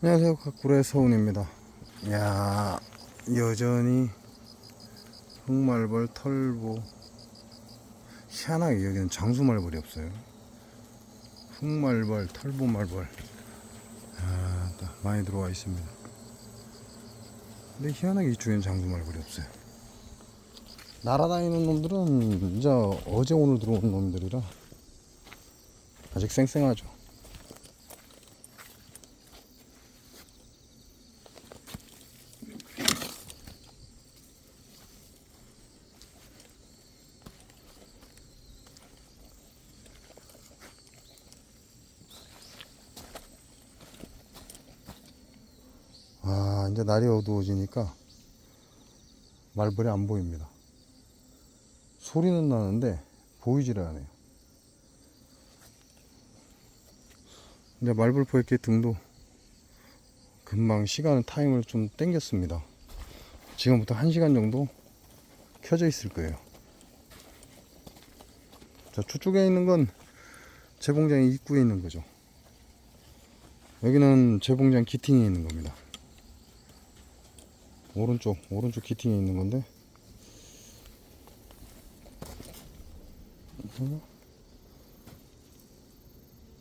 안녕하세요. 가꾸레 서운입니다. 야, 여전히 흑말벌, 털보. 희한하게 여기는 장수말벌이 없어요. 흑말벌, 털보말벌 많이 들어와 있습니다. 근데 희한하게 이쪽에는 장수말벌이 없어요. 날아다니는 놈들은 이제 어제 오늘 들어온 놈들이라 아직 쌩쌩하죠. 이제 날이 어두워지니까 말벌이 안 보입니다. 소리는 나는데 보이지를 않아요. 이제 말벌 포획기 등도 금방 타임을 좀 땡겼습니다. 지금부터 1시간 정도 켜져 있을 거예요. 자, 저쪽에 있는 건 재봉장의 입구에 있는 거죠. 여기는 재봉장 기팅에 있는 겁니다. 오른쪽 기팅에 있는 건데,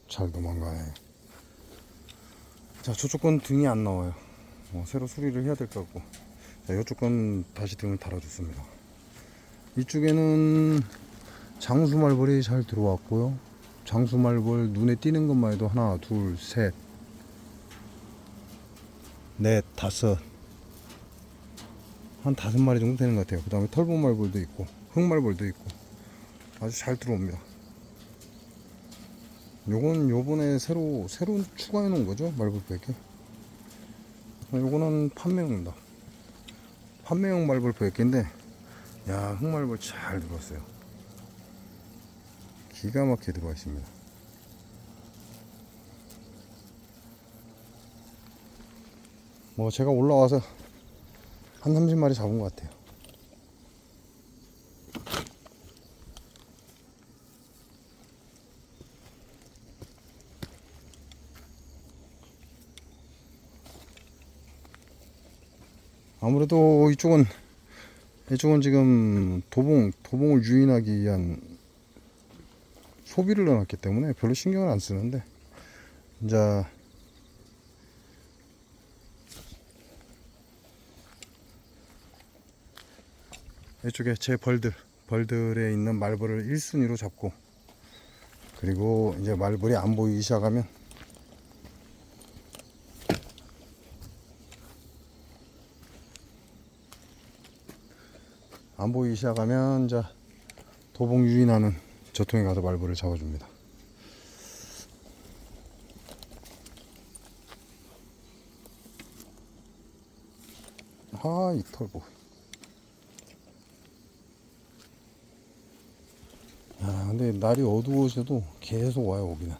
잘 도망가네. 자, 저쪽 건 등이 안 나와요. 새로 수리를 해야 될 것 같고. 자, 이쪽 건 다시 등을 달아줬습니다. 이쪽에는 장수말벌이 잘 들어왔고요. 장수말벌 눈에 띄는 것만 해도 하나, 둘, 셋, 넷, 다섯, 한 5마리 정도 되는 것 같아요. 그 다음에 털보말벌도 있고 흑말벌도 있고 아주 잘 들어옵니다. 요건 요번에 새로 추가해 놓은 거죠, 말벌 포획기. 요거는 판매용입니다. 판매용 말벌 포획기인데, 야, 흑말벌 잘 들어왔어요. 기가 막히게 들어와 있습니다. 제가 올라와서 한 30마리 잡은 것 같아요. 아무래도 이쪽은 지금 도봉을 유인하기 위한 소비를 넣어놨기 때문에 별로 신경을 안 쓰는데, 이제 이쪽에 제 벌들에 있는 말벌을 1순위로 잡고, 그리고 이제 말벌이 안 보이기 시작하면 이제 도봉 유인하는 저통에 가서 말벌을 잡아줍니다. 이 털보. 근데 날이 어두워져도 계속 와요, 오기는.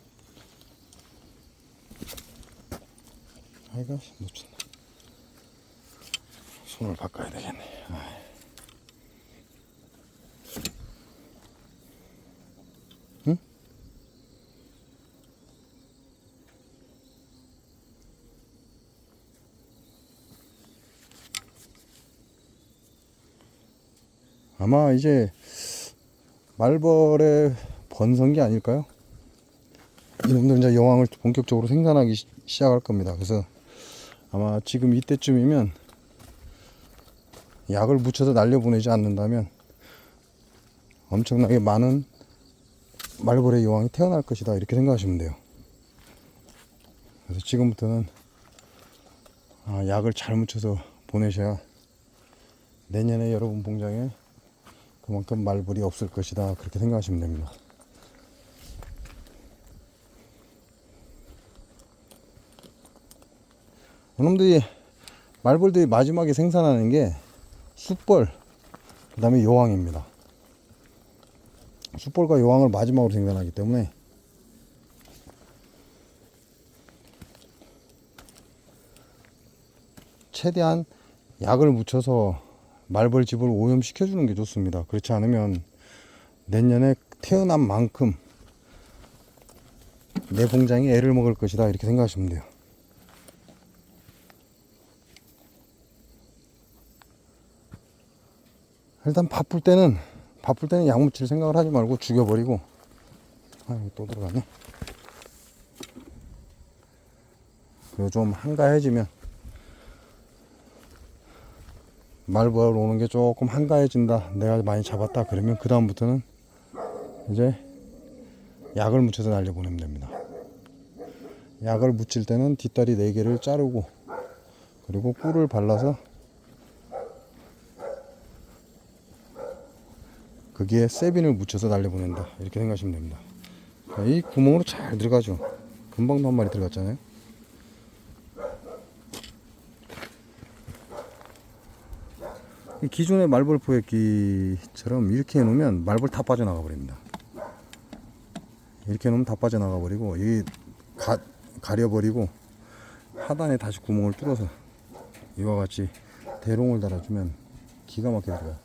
아이가 놓쳤네. 손을 바꿔야 되겠네. 응? 아마 이제 말벌의 번성기 아닐까요? 이놈들 이제 여왕을 본격적으로 생산하기 시작할 겁니다. 그래서 아마 지금 이때쯤이면 약을 묻혀서 날려보내지 않는다면 엄청나게 많은 말벌의 여왕이 태어날 것이다, 이렇게 생각하시면 돼요. 그래서 지금부터는 약을 잘 묻혀서 보내셔야 내년에 여러분 봉장에 그만큼 말벌이 없을 것이다, 그렇게 생각하시면 됩니다. 이놈들이 말벌들이 마지막에 생산하는 게 숫벌, 그 다음에 여왕입니다. 숫벌과 여왕을 마지막으로 생산하기 때문에 최대한 약을 묻혀서 말벌 집을 오염시켜 주는 게 좋습니다. 그렇지 않으면 내년에 태어난 만큼 내 봉장이 애를 먹을 것이다, 이렇게 생각하시면 돼요. 일단 바쁠 때는 약 묻힐 생각을 하지 말고 죽여버리고. 아이고, 또 들어가네. 그리고 좀 한가해지면, 말벌 오는 게 조금 한가해진다, 내가 많이 잡았다 그러면 그 다음부터는 이제 약을 묻혀서 날려보내면 됩니다. 약을 묻힐 때는 뒷다리 4개를 자르고, 그리고 꿀을 발라서 거기에 세빈을 묻혀서 날려보낸다, 이렇게 생각하시면 됩니다. 이 구멍으로 잘 들어가죠. 금방도 한 마리 들어갔잖아요. 기존의 말벌 포획기처럼 이렇게 해놓으면 말벌 다 빠져나가 버립니다. 이렇게 해놓으면 다 빠져나가 버리고, 이 가려버리고 하단에 다시 구멍을 뚫어서 이와 같이 대롱을 달아주면 기가 막히게 들어가요.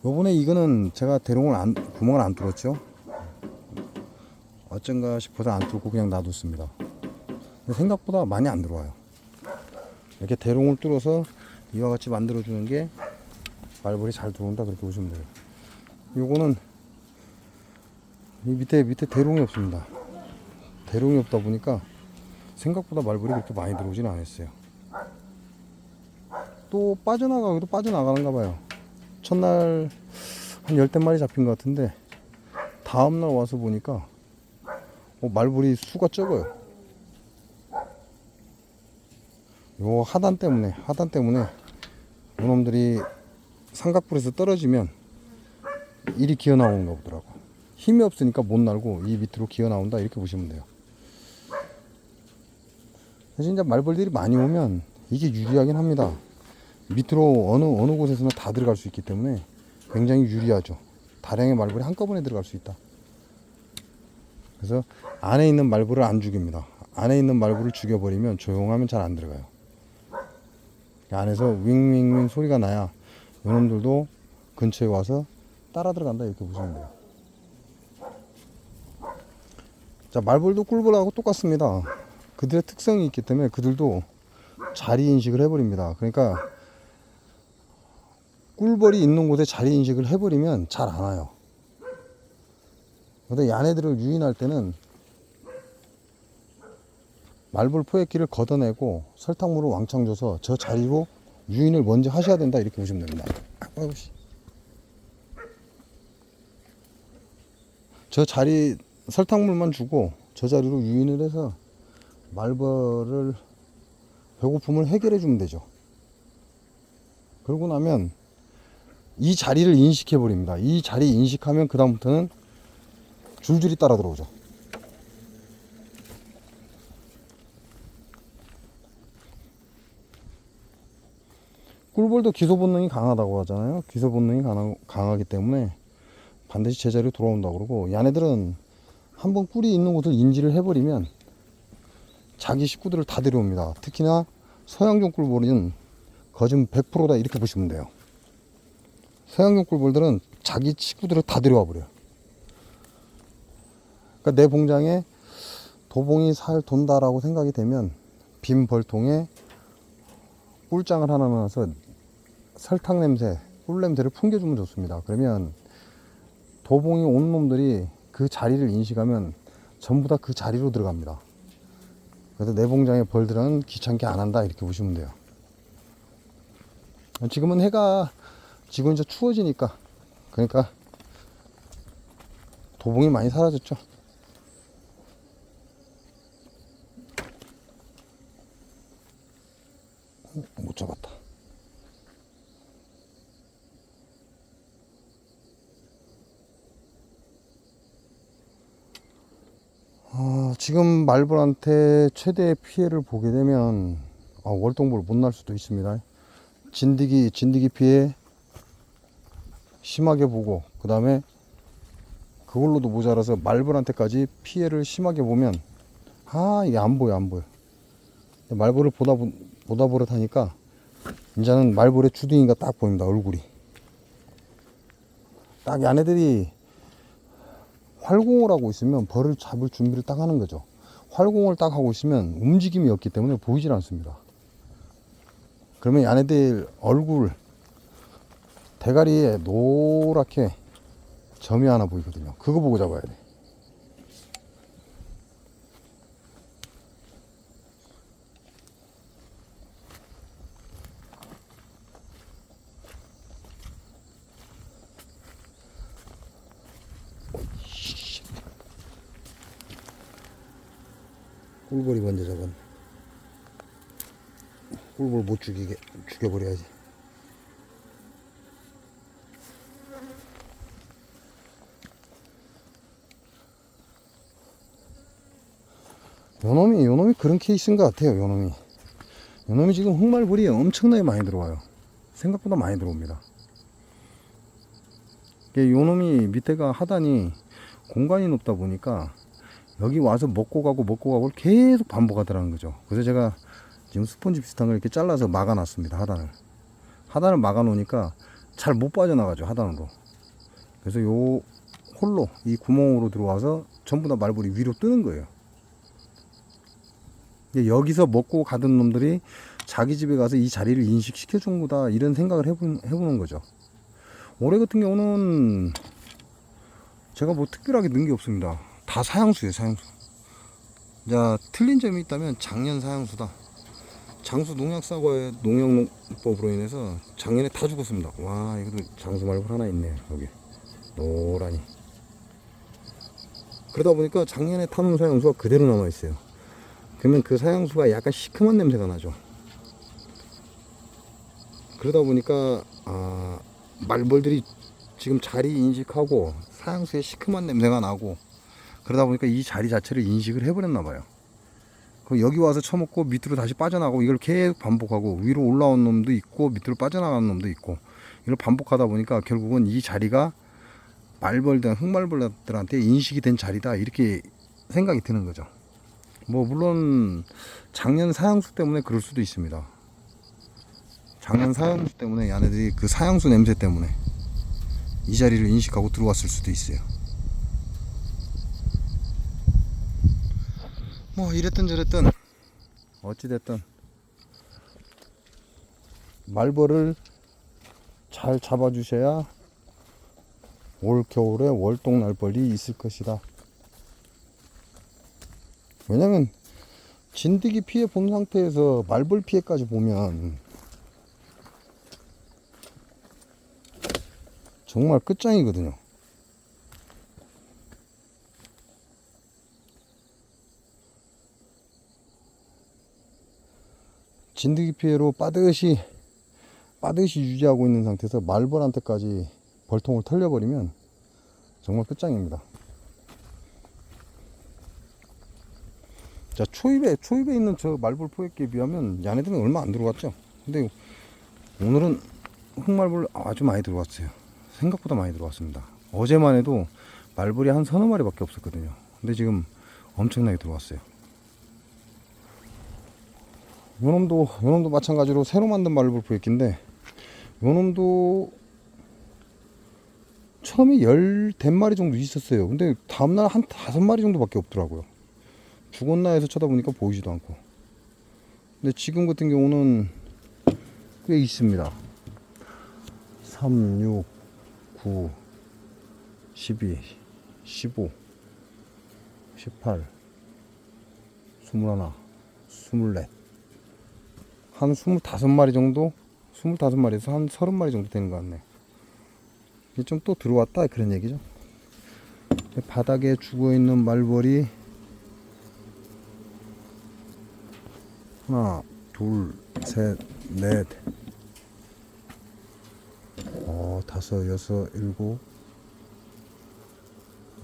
요번에 이거는 제가 구멍을 안 뚫었죠. 어쩐가 싶어서 안 뚫고 그냥 놔뒀습니다. 근데 생각보다 많이 안 들어와요. 이렇게 대롱을 뚫어서 이와 같이 만들어주는 게 말벌이 잘 들어온다, 그렇게 보시면 돼요. 요거는 이 밑에 대롱이 없습니다. 대롱이 없다 보니까 생각보다 말벌이 그렇게 많이 들어오지는 않았어요. 또 빠져나가기도 빠져나가는가 봐요. 첫날 한 10마리 잡힌 것 같은데 다음날 와서 보니까 말벌이 수가 적어요. 요 하단 때문에 요놈들이 삼각불에서 떨어지면 이리 기어 나오는가 보더라고. 힘이 없으니까 못 날고 이 밑으로 기어 나온다, 이렇게 보시면 돼요. 사실 이제 말벌들이 많이 오면 이게 유리하긴 합니다. 밑으로 어느 곳에서나 다 들어갈 수 있기 때문에 굉장히 유리하죠. 다량의 말벌이 한꺼번에 들어갈 수 있다. 그래서 안에 있는 말벌을 안 죽입니다. 안에 있는 말벌을 죽여버리면 조용하면 잘 안 들어가요. 안에서 윙윙윙 소리가 나야 이놈들도 근처에 와서 따라 들어간다, 이렇게 보시면 돼요. 자, 말벌도 꿀벌하고 똑같습니다. 그들의 특성이 있기 때문에 그들도 자리 인식을 해버립니다. 그러니까 꿀벌이 있는 곳에 자리 인식을 해버리면 잘 안 와요. 근데 얘네들을 유인할 때는 말벌 포획기를 걷어내고 설탕물을 왕창 줘서 저 자리로 유인을 먼저 하셔야 된다, 이렇게 보시면 됩니다. 저 자리 설탕물만 주고 저 자리로 유인을 해서 말벌을 배고픔을 해결해 주면 되죠. 그러고 나면 이 자리를 인식해 버립니다. 이 자리 인식하면 그 다음부터는 줄줄이 따라 들어오죠. 꿀벌도 기소 본능이 강하다고 하잖아요. 기소 본능이 강하기 때문에 반드시 제자리로 돌아온다고 그러고, 얘네들은 한번 꿀이 있는 곳을 인지를 해버리면 자기 식구들을 다 데려옵니다. 특히나 서양종 꿀벌은 거진 100%다, 이렇게 보시면 돼요. 서양종 꿀벌들은 자기 식구들을 다 데려와 버려요. 그러니까 내 봉장에 도봉이 살 돈다라고 생각이 되면 빈 벌통에 꿀장을 하나 넣어서 설탕 냄새, 꿀 냄새를 풍겨주면 좋습니다. 그러면 도봉이 온 놈들이 그 자리를 인식하면 전부 다 그 자리로 들어갑니다. 그래서 내 봉장의 벌들은 귀찮게 안 한다, 이렇게 보시면 돼요. 지금은 해가 지금 이제 추워지니까, 그러니까 도봉이 많이 사라졌죠. 못 잡았다. 지금 말벌한테 최대의 피해를 보게 되면 월동벌 못 날 수도 있습니다. 진드기 피해 심하게 보고, 그 다음에 그걸로도 모자라서 말벌한테까지 피해를 심하게 보면 이게 안 보여. 말벌을 보다 버릇하니까 이제는 말벌의 주둥이가 딱 보입니다. 얼굴이 딱, 얘네들이 활공을 하고 있으면 벌을 잡을 준비를 딱 하는 거죠. 활공을 딱 하고 있으면 움직임이 없기 때문에 보이질 않습니다. 그러면 얘네들 얼굴 대가리에 노랗게 점이 하나 보이거든요. 그거 보고 잡아야 돼. 꿀벌이 먼저 잡았네. 꿀벌 못 죽이게 죽여버려야지. 요놈이 그런 케이스인 것 같아요. 요놈이 지금 흑말벌이 엄청나게 많이 들어와요. 생각보다 많이 들어옵니다. 요놈이 밑에가 하단이 공간이 높다 보니까 여기 와서 먹고 가고 계속 반복하더라는 거죠. 그래서 제가 지금 스펀지 비슷한 걸 이렇게 잘라서 막아 놨습니다. 하단을 막아 놓으니까 잘 못 빠져나가죠. 하단으로. 그래서 요 홀로 이 구멍으로 들어와서 전부 다 말벌이 위로 뜨는 거예요. 여기서 먹고 가던 놈들이 자기 집에 가서 이 자리를 인식시켜 준 거다, 이런 생각을 해보는 거죠. 올해 같은 경우는 제가 뭐 특별하게 넣은 게 없습니다. 다 사양수예요. 사양수. 자, 틀린 점이 있다면 작년 사양수다. 장수 농약사과의 농약법으로 인해서 작년에 다 죽었습니다. 와, 이것도 장수 말벌 하나 있네요. 여기 노란이. 그러다 보니까 작년에 타놓은 사양수가 그대로 남아있어요. 그러면 그 사양수가 약간 시큼한 냄새가 나죠. 그러다 보니까 말벌들이 지금 자리 인식하고 사양수에 시큼한 냄새가 나고, 그러다 보니까 이 자리 자체를 인식을 해버렸나 봐요. 여기 와서 처먹고 밑으로 다시 빠져나가고, 이걸 계속 반복하고, 위로 올라온 놈도 있고 밑으로 빠져나가는 놈도 있고, 이걸 반복하다 보니까 결국은 이 자리가 말벌들, 흑말벌들한테 인식이 된 자리다, 이렇게 생각이 드는 거죠. 뭐 물론 작년 사양수 때문에 그럴 수도 있습니다. 작년 사양수 때문에 얘네들이 그 사양수 냄새 때문에 이 자리를 인식하고 들어왔을 수도 있어요. 뭐 이랬든 저랬든 어찌됐든 말벌을 잘 잡아주셔야 올 겨울에 월동날벌이 있을 것이다. 왜냐면 진드기 피해 본 상태에서 말벌 피해까지 보면 정말 끝장이거든요. 진드기 피해로 빠듯이 유지하고 있는 상태에서 말벌한테까지 벌통을 털려버리면 정말 끝장입니다. 자, 초입에 있는 저 말벌 포획기에 비하면 얘네들은 얼마 안 들어갔죠. 근데 오늘은 흑말벌 아주 많이 들어왔어요. 생각보다 많이 들어왔습니다. 어제만 해도 말벌이 한 서너 마리밖에 없었거든요. 근데 지금 엄청나게 들어왔어요. 요놈도 마찬가지로 새로 만든 말벌 포획기인데, 요놈도 처음에 10마리 정도 있었어요. 근데 다음날 한 5마리 정도밖에 없더라고요. 죽었나 해서 쳐다보니까 보이지도 않고. 근데 지금 같은 경우는 꽤 있습니다. 3, 6, 9, 12, 15, 18, 21, 24, 한 25마리 정도? 25마리에서 한 30마리 정도 되는 것 같네. 이게 좀 또 들어왔다, 그런 얘기죠. 바닥에 죽어있는 말벌이 하나, 둘, 셋, 넷, 다섯, 여섯, 일곱,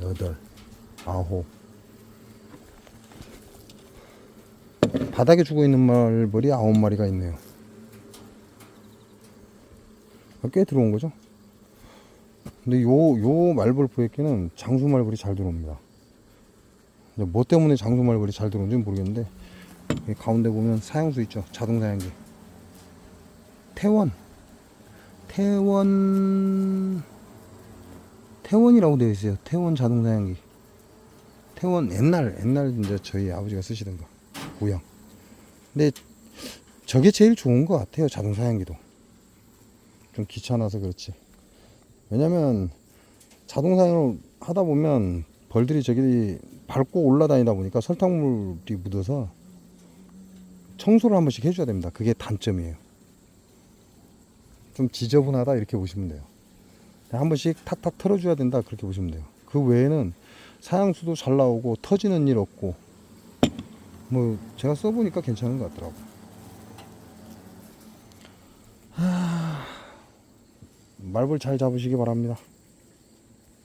여덟, 아홉. 바닥에 죽어있는 말벌이 9마리가 있네요. 꽤 들어온 거죠. 근데 요 말벌 포획기는 장수 말벌이 잘 들어옵니다. 뭐 때문에 장수 말벌이 잘 들어오는지 모르겠는데, 여기 가운데 보면 사양수 있죠. 자동 사양기. 태원이라고 되어 있어요. 태원 자동 사양기. 태원 옛날 이제 저희 아버지가 쓰시던 거. 고향. 근데 저게 제일 좋은 것 같아요. 자동 사양기도. 좀 귀찮아서 그렇지. 왜냐면 자동 사용을 하다 보면 벌들이 저기 밟고 올라다니다 보니까 설탕물이 묻어서 청소를 한 번씩 해줘야 됩니다. 그게 단점이에요. 좀 지저분하다 이렇게 보시면 돼요. 한 번씩 탁탁 털어줘야 된다 그렇게 보시면 돼요. 그 외에는 사양수도 잘 나오고 터지는 일 없고 뭐 제가 써보니까 괜찮은 것 같더라고. 말벌 잘 잡으시기 바랍니다.